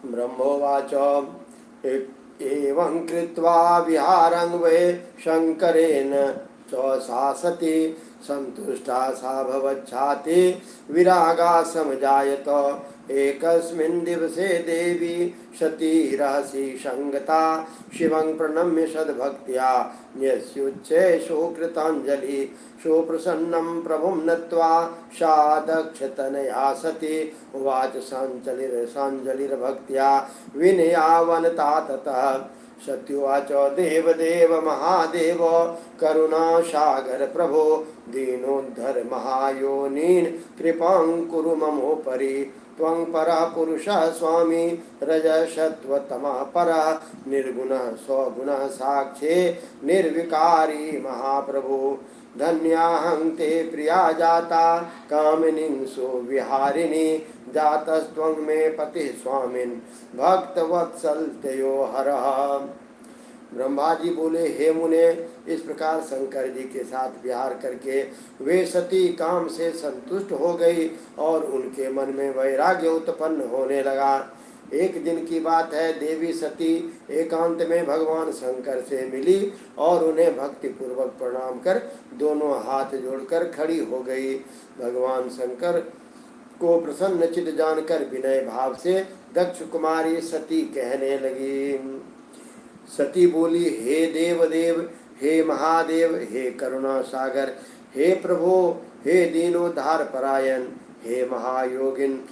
ब्रह्मोवाच एवं कृत्वा विहारं वै शंकरेण च सा सती संतुष्टा सा भवच्छाति विरागा समजायत। एकस्मिन् दिवसे देवी सती रहसि संगता शिवं प्रणम्य सद्भक्त्या न्यस्युच्चे सुकृताञ्जलि सुप्रसन्नं प्रभुं नत्वा सा दक्षतनया सती उवाच साञ्जलिर्भक्त्या विनयावनता ततः। सत्युवाच देवदेव महादेव करुणासागर प्रभो दीनोद्धर महायोनीन् कृपां कुरु ममोपरि। त्वं परः पुरुषः स्वामी रजसत्वतमः परः निर्गुणः स्वगुणः साक्षी निर्विकारी महाप्रभु। धन्याहं ते प्रिया जाता कामिनीं सुविहारिणी जातस्त्वं मे पतिः स्वामिन् भक्तवत्सल तयो हरः। ब्रह्मा जी बोले, हे मुने, इस प्रकार शंकर जी के साथ विहार करके वे सती काम से संतुष्ट हो गई और उनके मन में वैराग्य उत्पन्न होने लगा। एक दिन की बात है, देवी सती एकांत में भगवान शंकर से मिली और उन्हें भक्ति पूर्वक प्रणाम कर दोनों हाथ जोड़कर खड़ी हो गई। भगवान शंकर को प्रसन्न चित्त जानकर विनय भाव से दक्ष कुमारी सती कहने लगी। सती बोली, हे देवदेव, हे महादेव, हे करुणा सागर, हे प्रभु, हे दीनोद्धार परायण, हे महायोगिन,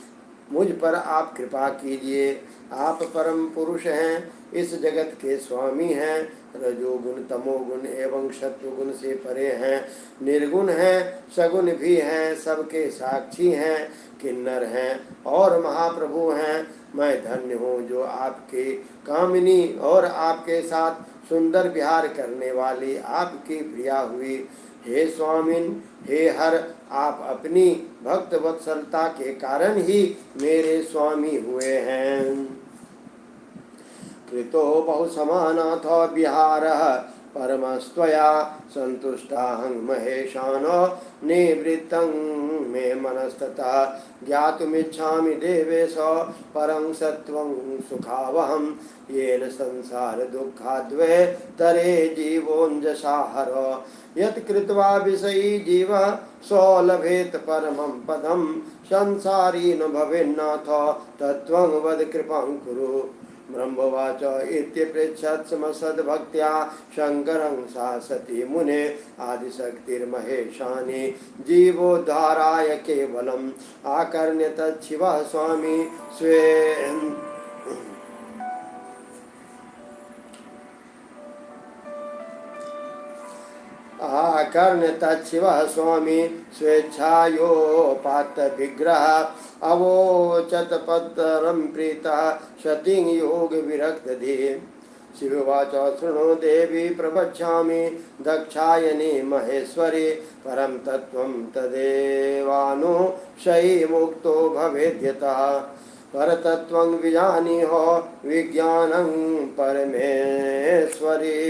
मुझ पर आप कृपा कीजिए। आप परम पुरुष हैं, इस जगत के स्वामी हैं, रजोगुण तमोगुण एवं सत्वगुण से परे हैं, निर्गुण हैं, सगुण भी हैं, सबके साक्षी हैं, किन्नर हैं और महाप्रभु हैं। मैं धन्य हूँ जो आपके कामिनी और आपके साथ सुंदर विहार करने वाली आपकी प्रिया हुई। हे स्वामिन, हे हर, आप अपनी भक्त वत्सलता के कारण ही मेरे स्वामी हुए हैं। कृतो बहु समानाथ विहारः परमस्त्वया संतुष्टाहं महेशानो निवृत्तं मे मनस्ततः ज्ञातुमिच्छामि देवेश परं सत्वं सुखावहं येन संसार दुःखाद्वै तरे जीवोऽञ्जसाहर। यत् कृत्वा विषयी जीवः सो लभेत परमं पदं संसारी न भवेन्नाथ तत्त्वं वद कृपां कुरु। ब्रह्मवाच इत्यपृच्छत्समसद्भक्त्या शङ्करं सा सती मुने आदिशक्तिर्महेशानि जीवोद्धाराय केवलम् आकर्ण्य तच्छिवः स्वामी स्वे आकर्ण्य तच्छिवः स्वामी स्वेच्छायोपात विग्रह अवोचत पत्रं प्रीतः सतीं योग विरक्तधीः। शिववाच शृणु देवी प्रवक्ष्यामि दक्षायनी महेश्वरी परं तत्त्वं तदेवानुशयी मुक्तो भवेद्यतः परतत्त्वं विजानीहो विज्ञानं परमेश्वरी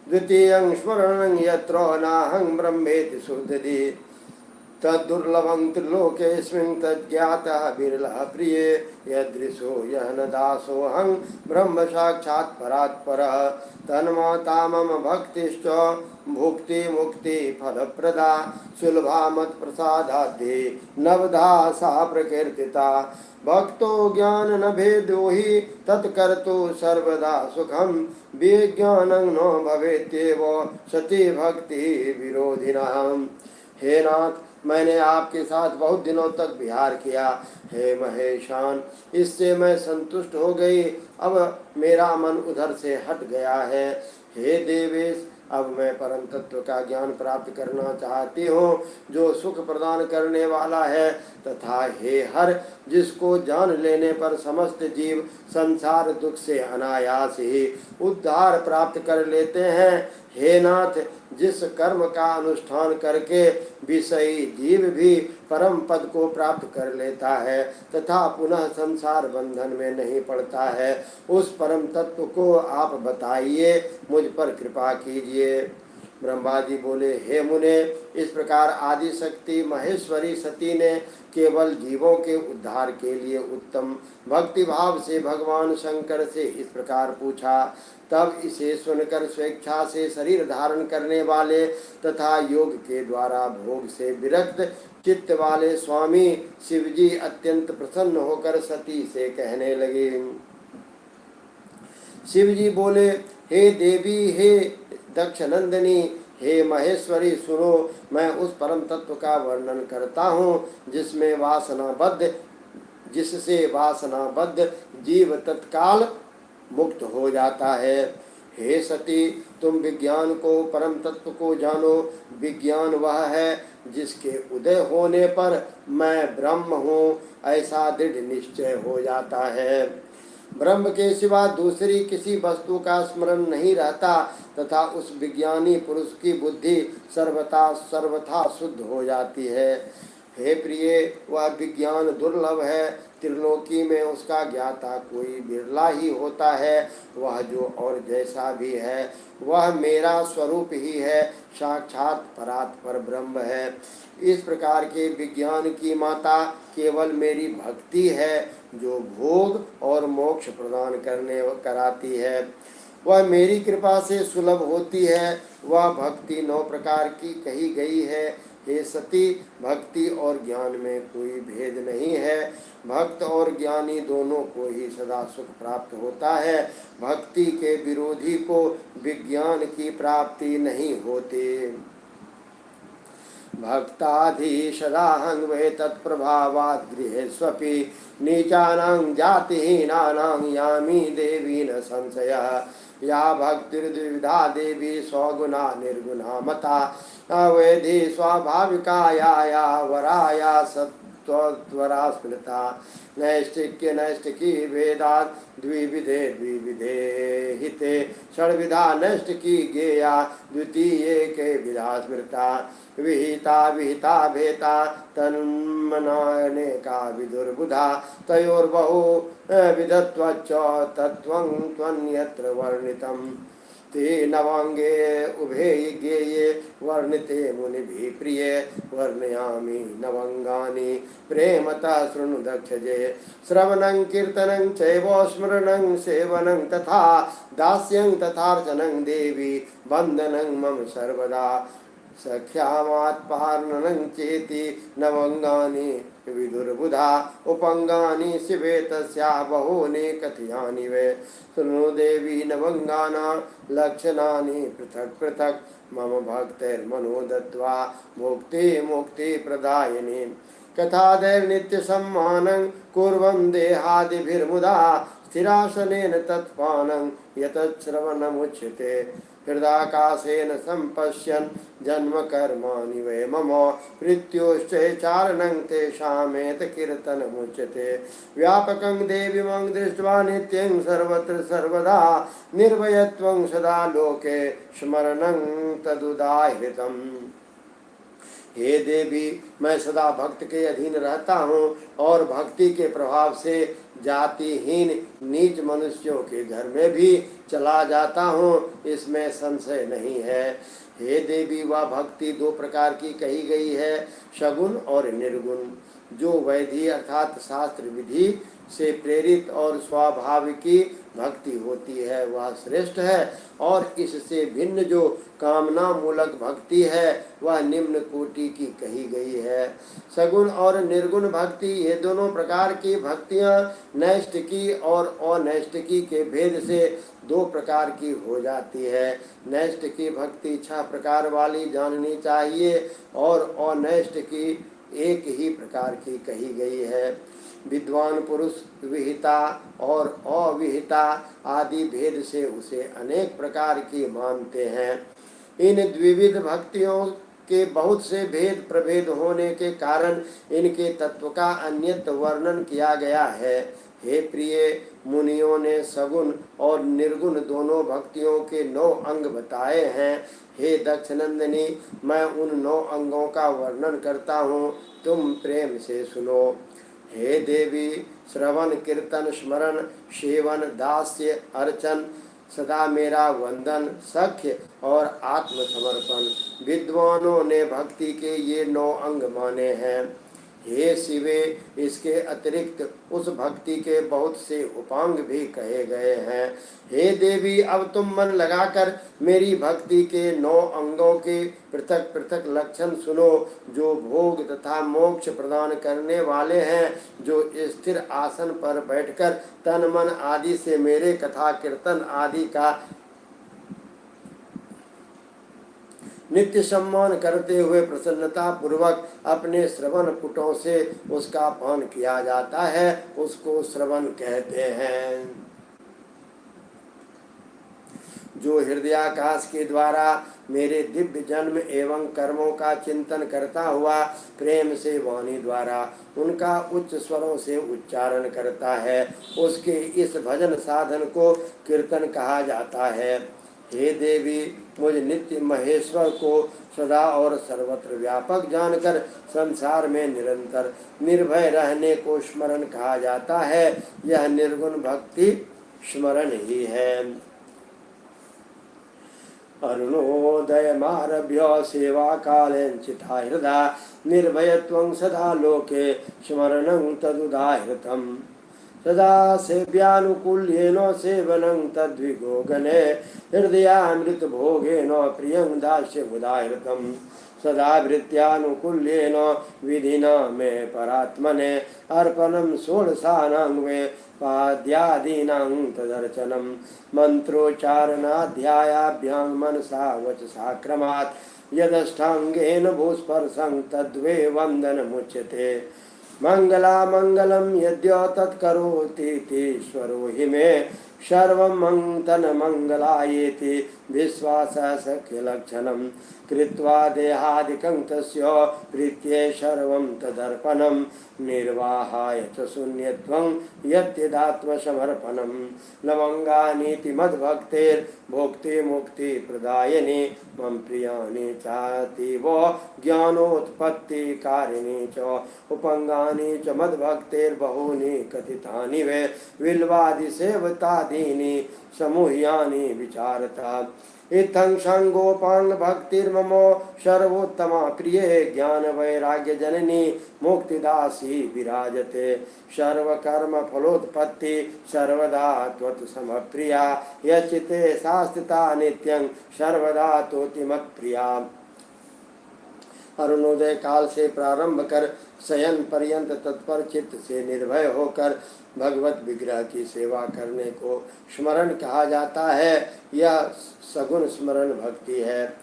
द्वितीयं स्मरणं यत्र नाहं ब्रह्मेति शुद्धि तद्दुर्लभं त्रिलोकेऽस्मिन् तज्ज्ञातः बिरलः प्रिये यदृशो यः न दासोऽहं ब्रह्म साक्षात् परात् परः तन्माता मम भक्तिश्च भुक्ति मुक्ति फलप्रदा सुलभा मत्प्रसादाद्धि नवधा सा प्रकीर्तिता भक्तो ज्ञान न भेदो हि तत्कर्तु सर्वदा सुखम विज्ञानं न भवेत्येव सती भक्ति विरोधिनाम्। हे नाथ, मैंने आपके साथ बहुत दिनों तक विहार किया। हे महेशान, इससे मैं संतुष्ट हो गई। अब मेरा मन उधर से हट गया है। हे देवेश, अब मैं परम तत्व का ज्ञान प्राप्त करना चाहती हूँ जो सुख प्रदान करने वाला है तथा हे हर, जिसको जान लेने पर समस्त जीव संसार दुख से अनायास ही उद्धार प्राप्त कर लेते हैं। हे नाथ, जिस कर्म का अनुष्ठान करके विषयी जीव भी परम पद को प्राप्त कर लेता है तथा पुनः संसार बंधन में नहीं पड़ता है, उस परम तत्व को आप बताइए, मुझ पर कृपा कीजिए। ब्रह्मा जी बोले, हे मुने, इस प्रकार आदि शक्ति महेश्वरी सती ने केवल जीवों के उद्धार के लिए उत्तम भक्ति भाव से भगवान शंकर से इस प्रकार पूछा। तब इसे सुनकर स्वेच्छा से शरीर धारण करने वाले तथा योग के द्वारा भोग से विरक्त चित्त वाले स्वामी शिवजी अत्यंत प्रसन्न होकर सती से कहने लगे। शिवजी बोले, हे देवी, हे दक्षनंदिनी, हे महेश्वरी, सुनो, मैं उस परम तत्व का वर्णन करता हूँ जिससे वासनाबद्ध जीव तत्काल मुक्त हो जाता है। हे सती, तुम विज्ञान को, परम तत्व को जानो। विज्ञान वह है जिसके उदय होने पर मैं ब्रह्म हूँ ऐसा दृढ़ निश्चय हो जाता है। ब्रह्म के सिवा दूसरी किसी वस्तु का स्मरण नहीं रहता तथा उस विज्ञानी पुरुष की बुद्धि सर्वथा शुद्ध हो जाती है। हे प्रिय, वह विज्ञान दुर्लभ है। त्रिलोकी में उसका ज्ञाता कोई बिरला ही होता है। वह जो और जैसा भी है वह मेरा स्वरूप ही है, साक्षात परात्पर ब्रह्म है। इस प्रकार के विज्ञान की माता केवल मेरी भक्ति है जो भोग और मोक्ष प्रदान कराती है। वह मेरी कृपा से सुलभ होती है। वह भक्ति 9 प्रकार की कही गई है। हे सती, भक्ति और ज्ञान में कोई भेद नहीं है। भक्त और ज्ञानी दोनों को ही सदा सुख प्राप्त होता है। भक्ति के विरोधी को विज्ञान की प्राप्ति नहीं होती। भक्ताधीशदाहं वे तत्प्रभावात् गृहेष्वपि नीचानां जातिहीनानां यामी देवी न संशयः। या भक्तिर्द्विविधा देवी स्वगुणा निर्गुणा मता अवेधि स्वाभाविका या वराया सत्वरा स्मृता। नैष्टिक्य नैष्टिकी भेदात् द्विविधे हिते षड्विधा नैष्टिकी गेया द्वितीये के विधा स्मृता। विहिता विहिता भेता तन्मनानेका विदुर्बुधा तयोर्बहु विधत्वच्च तत्त्वं त्वन्यत्र वर्णितम्। ते नवांगे उभे ज्ञेये वर्णिते मुनिभिः प्रिये वर्णयामि नवंगानि प्रेमतः शृणु दक्षजे। श्रवणं कीर्तनं चैव स्मरणं सेवनं तथा दास्यं तथार्चनं देवी वन्दनं मम सर्वदा। सख्यामात्पार्णनं चेति नवंगानि विदुर्बुधा उपंगानि शिवे तस्या बहूनि कथयानि वे। शृणु देवी नवंगानां लक्षणानि पृथक् पृथक् मम भक्तैर्मनो दत्त्वा मुक्ति प्रदायिनी। कथादैर्नित्य सम्मानं कुर्वन् देहादिभिर्मुदा स्थिरासनेन तत्पानं यतश्रवणमुच्यते। हृदाकाशेन सम्पश्यन् जन्म कर्माणि वै मम मृत्युश्चैचारणं तेषामेत कीर्तनमुच्यते। व्यापकं देवीमं दृष्ट्वा नित्यं सर्वत्र सर्वदा निर्भयत्वं सदा लोके स्मरणं तदुदाहृतम्। हे देवी, मैं सदा भक्त के अधीन रहता हूँ और भक्ति के प्रभाव से जातिहीन नीच मनुष्यों के घर में भी चला जाता हूँ, इसमें संशय नहीं है। हे देवी, वह भक्ति 2 प्रकार की कही गई है, सगुण और निर्गुण। जो वैधि अर्थात शास्त्र विधि से प्रेरित और स्वाभाविकी भक्ति होती है वह श्रेष्ठ है, और इससे भिन्न जो कामना मूलक भक्ति है वह निम्न कोटि की कही गई है। सगुण और निर्गुण भक्ति, ये दोनों प्रकार की भक्तियाँ नैष्टिकी और अनैष्टिकी के भेद से 2 प्रकार की हो जाती है। नैष्टिकी भक्ति 6 प्रकार वाली जाननी चाहिए और अनैष्टिकी 1 ही प्रकार की कही गई है। विद्वान पुरुष विहिता और अविहिता आदि भेद से उसे अनेक प्रकार की मानते हैं। इन द्विविध भक्तियों के बहुत से भेद प्रभेद होने के कारण इनके तत्व का अन्यत्र वर्णन किया गया है। हे प्रिय, मुनियों ने सगुण और निर्गुण दोनों भक्तियों के 9 अंग बताए हैं। हे दक्षनंदिनी, मैं उन 9 अंगों का वर्णन करता हूँ, तुम प्रेम से सुनो। हे देवी, श्रवण कीर्तन स्मरण सेवन दास्य अर्चन सदा मेरा वंदन, सख्य और आत्मसमर्पण। विद्वानों ने भक्ति के ये 9 अंग माने हैं। हे शिवे, इसके अतिरिक्त उस भक्ति के बहुत से उपांग भी कहे गए हैं। हे देवी, अब तुम मन लगाकर मेरी भक्ति के 9 अंगों के पृथक पृथक लक्षण सुनो, जो भोग तथा मोक्ष प्रदान करने वाले हैं, जो स्थिर आसन पर बैठकर तन मन आदि से मेरे कथा कीर्तन आदि का नित्य सम्मान करते हुए प्रसन्नता पूर्वक अपने श्रवण पुटों से उसका पान किया जाता है, उसको श्रवण कहते हैं। जो हृदयाकाश के द्वारा मेरे दिव्य जन्म एवं कर्मों का चिंतन करता हुआ प्रेम से वाणी द्वारा उनका उच्च स्वरों से उच्चारण करता है, उसके इस भजन साधन को कीर्तन कहा जाता है। हे देवी, मुझ नित्य महेश्वर को सदा और सर्वत्र व्यापक जानकर संसार में निरंतर निर्भय रहने को स्मरण कहा जाता है। यह निर्गुण भक्ति स्मरण ही है। अरुणोदयमारभ्य सेवा कालेञ्चिता हृदा निर्भयत्वं सदा लोके स्मरणं तदुदाहृतम्। सदा सेव्यानुकूल्येन सेवनं तद्विगोगने हृदयामृत भोगेन प्रियं दास्यमुदाहृतम्। सदा वृत्त्यानुकूल्येन विधिना मे परात्मने अर्पणं षोडशानां वे पाद्यादीनां तदर्चनं। मंत्रोच्चारणाध्यायाभ्यां मनसा वचसा क्रमात् यदष्टांगेन भूस्पर्शं तद्वे वन्दनमुच्यते। मंगलामंगलं यद्य तत्करोतीश्वरो हि मे सर्वं तन्मंगलायेति विश्वासः सख्यलक्षणं। कृत्वा देहादिकं तस्य प्रीत्यै सर्वं तदर्पणं। निर्वाहाय च शून्यत्वं यत्यदात्मसमर्पणं। लवंगानीति मद्भक्तेर्भोक्ति मुक्ति प्रदायिनी मम प्रियाणि चातीव ज्ञानोत्पत्तिकारिणी च। उपंगानि च मद्भक्तेर्बहूनि कथितानि वे विल्वादि सेवतादीनि समूह्यानि विचारता। इत्थं संगोपांग भक्तिर्मम सर्वोत्तमा प्रिये ज्ञान वैराग्य जननी मुक्तिदासी विराजते। सर्वकर्म फलोत्पत्ति सर्वदा त्वत् समप्रिया यचिते शास्त्रिता नित्यं सर्वदा तोति मत्प्रिया। अरुणोदय काल से प्रारंभ कर शयन पर्यंत तत्पर चित्त से निर्भय होकर भगवत विग्रह की सेवा करने को स्मरण कहा जाता है। यह सगुण स्मरण भक्ति है।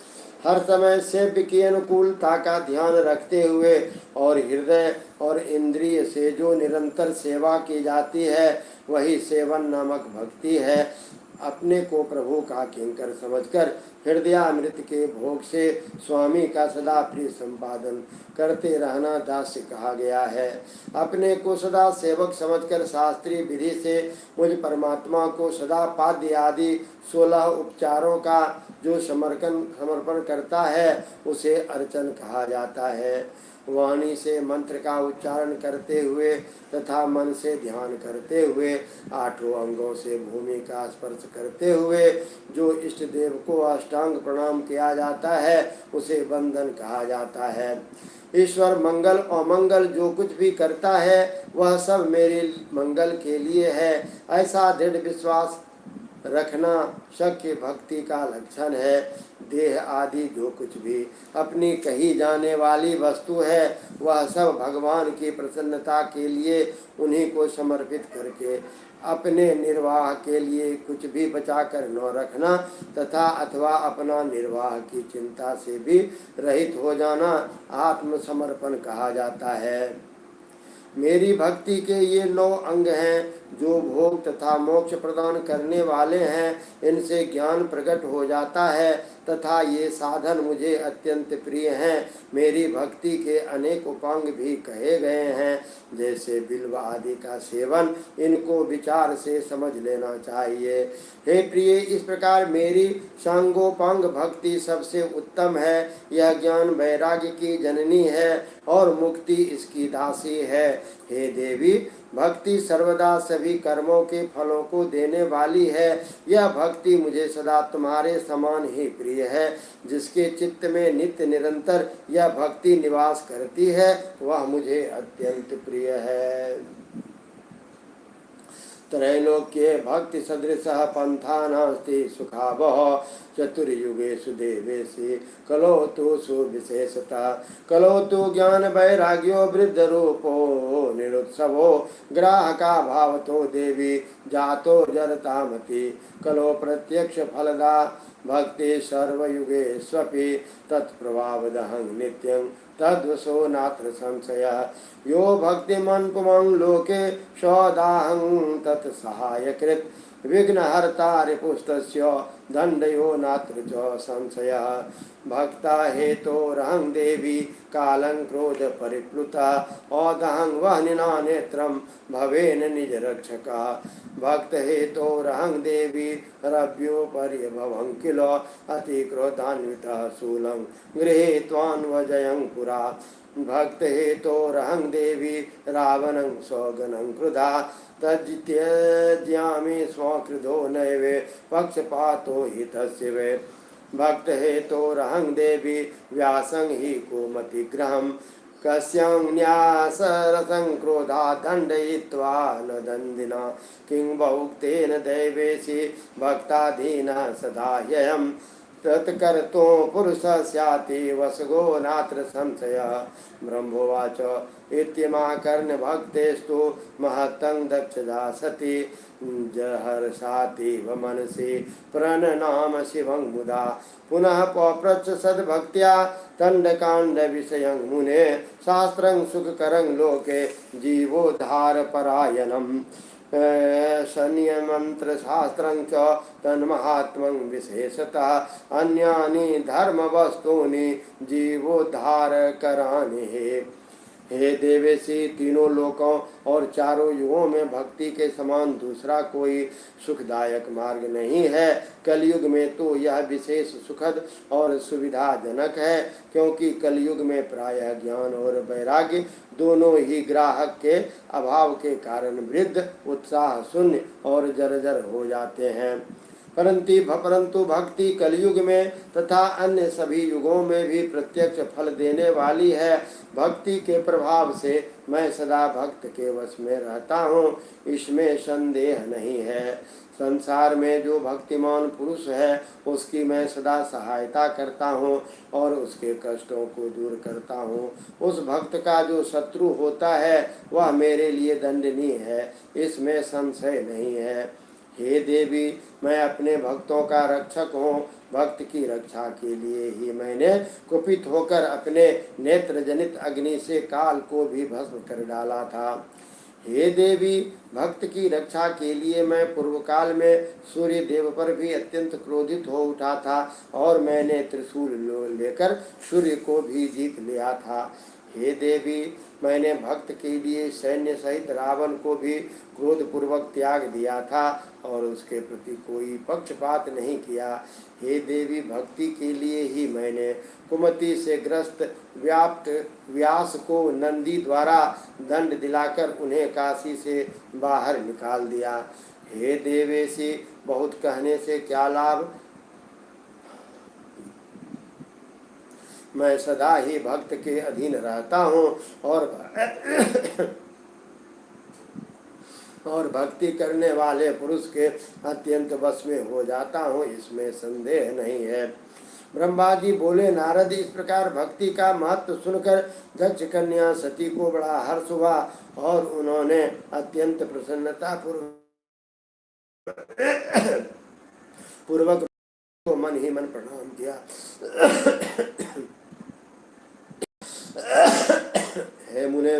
हर समय सेव्य की अनुकूलता का ध्यान रखते हुए और हृदय और इंद्रिय से जो निरंतर सेवा की जाती है वही सेवन नामक भक्ति है। अपने को प्रभु का किंकर समझकर हृदयामृत के भोग से स्वामी का सदा प्रिय संपादन करते रहना दास्य कहा गया है। अपने को सदा सेवक समझकर शास्त्रीय विधि से मुझ परमात्मा को सदा पाद्य आदि 16 उपचारों का जो समर्पण करता है उसे अर्चन कहा जाता है। वाणी से मंत्र का उच्चारण करते हुए तथा मन से ध्यान करते हुए 8 अंगों से भूमि का स्पर्श करते हुए जो इष्ट देव को अष्टांग प्रणाम किया जाता है उसे वंदन कहा जाता है। ईश्वर मंगल और मंगल जो कुछ भी करता है वह सब मेरे मंगल के लिए है, ऐसा दृढ़ विश्वास रखना शक्य भक्ति का लक्षण है। देह आदि जो कुछ भी अपनी कही जाने वाली वस्तु है वह सब भगवान की प्रसन्नता के लिए उन्हीं को समर्पित करके अपने निर्वाह के लिए कुछ भी बचाकर न रखना तथा अथवा अपना निर्वाह की चिंता से भी रहित हो जाना आत्मसमर्पण कहा जाता है। मेरी भक्ति के ये 9 अंग हैं जो भोग तथा मोक्ष प्रदान करने वाले हैं। इनसे ज्ञान प्रकट हो जाता है तथा ये साधन मुझे अत्यंत प्रिय हैं। मेरी भक्ति के अनेक उपांग भी कहे गए हैं, जैसे बिल्व आदि का सेवन। इनको विचार से समझ लेना चाहिए। हे प्रिय, इस प्रकार मेरी सांगोपांग भक्ति सबसे उत्तम है। यह ज्ञान वैराग्य की जननी है और मुक्ति इसकी दासी है। हे देवी, भक्ति सर्वदा सभी कर्मों के फलों को देने वाली है। यह भक्ति मुझे सदा तुम्हारे समान ही प्रिय है। जिसके चित्त में नित्य निरंतर यह भक्ति निवास करती है वह मुझे अत्यंत प्रिय है। त्रैलोक्ये भक्ति सदृश पंथा नास्ति सुखावह चतुर्युगेषु देवेशि कलो तो सुविशेषता कलो तो ज्ञान वैराग्यो वृद्ध रूपो निरुत्सवो ग्राहका भावतो देवी जातो जरतामति कलो प्रत्यक्ष फलदा भक्ति सर्वयुगेष्वपि तत्प्रभावदहं नित्यं तद्वशो नात्र संशयः यो भक्तिमन् पुमं लोके सदाहं तत्सहायकृत् विघ्नहर्ता रिपुस्तस्य दण्डयो नात्र च संशयः भक्ता हेतोरहं देवी कालं क्रोध परिप्लुता औदहं वह्निना नेत्रं भवेन निज रक्षका भक्त हेतोरहं देवी रव्योपर्यभवं किल अति क्रोधान्वितः शूलं गृहे त्वान्वजयं पुरा भक्त हेतोरहं देवी रावणं स्वगनं क्रुधा तज्त्यज्यामि स्वक्रुधो नैवे पक्षपातो हि तस्य वे भक्त हेतोरहं देवी व्यासं हि कुमतिग्रहं कस्यं न्यासरसं क्रोधा दण्डयित्वा न दन्दिना किं बहुक्तेन दैवेशि भक्ताधीनः सदा ह्ययम् तत्कर्तो पुरुषः स्याति वसगो नात्र संशयः ब्रह्मोवाच इत्यमाकर्ण्यभक्तेस्तु महत्तं दक्षदा सति जहर्षातीव मनसि प्रणनाम शिवं मुदा पुनः पप्रच्छ सद्भक्त्या दण्डकाण्डविषयं मुने शास्त्रं सुखकरं लोके जीवोद्धारपरायणम् संयमन्त्रशास्त्रं च तन्महात्म्यं विशेषतः अन्यानि धर्मवस्तूनि जीवोद्धारकराणि हे देवेशी तीनों लोकों और चारों युगों में भक्ति के समान दूसरा कोई सुखदायक मार्ग नहीं है। कलयुग में तो यह विशेष सुखद और सुविधाजनक है क्योंकि कलयुग में प्रायः ज्ञान और वैराग्य दोनों ही ग्राहक के अभाव के कारण वृद्ध उत्साह शून्य और जर्जर हो जाते हैं। परंतु भक्ति कलयुग में तथा अन्य सभी युगों में भी प्रत्यक्ष फल देने वाली है। भक्ति के प्रभाव से मैं सदा भक्त के वश में रहता हूँ, इसमें संदेह नहीं है। संसार में जो भक्तिमान पुरुष है उसकी मैं सदा सहायता करता हूँ और उसके कष्टों को दूर करता हूँ। उस भक्त का जो शत्रु होता है वह मेरे लिए दंडनीय है, इसमें संशय नहीं है। हे देवी, मैं अपने भक्तों का रक्षक हूँ। भक्त की रक्षा के लिए ही मैंने कुपित होकर अपने नेत्र जनित अग्नि से काल को भी भस्म कर डाला था। हे देवी, भक्त की रक्षा के लिए मैं पूर्व काल में सूर्य देव पर भी अत्यंत क्रोधित हो उठा था और मैंने त्रिशूल लेकर सूर्य को भी जीत लिया था। हे देवी, मैंने भक्त के लिए सैन्य सहित रावण को भी क्रोधपूर्वक त्याग दिया था और उसके प्रति कोई पक्षपात नहीं किया। हे देवी, भक्ति के लिए ही मैंने कुमति से ग्रस्त व्यास को नंदी द्वारा दंड दिलाकर उन्हें काशी से बाहर निकाल दिया। हे देवेशी, बहुत कहने से क्या लाभ, मैं सदा ही भक्त के अधीन रहता हूँ और भक्ति करने वाले पुरुष के अत्यंत वश में हो जाता हूँ, इसमें संदेह नहीं है। ब्रह्मा जी बोले, नारद, इस प्रकार भक्ति का महत्व सुनकर दक्ष कन्या सती को बड़ा हर्ष हुआ और उन्होंने अत्यंत प्रसन्नता पूर्वक को मन ही मन प्रणाम किया। हे मुने,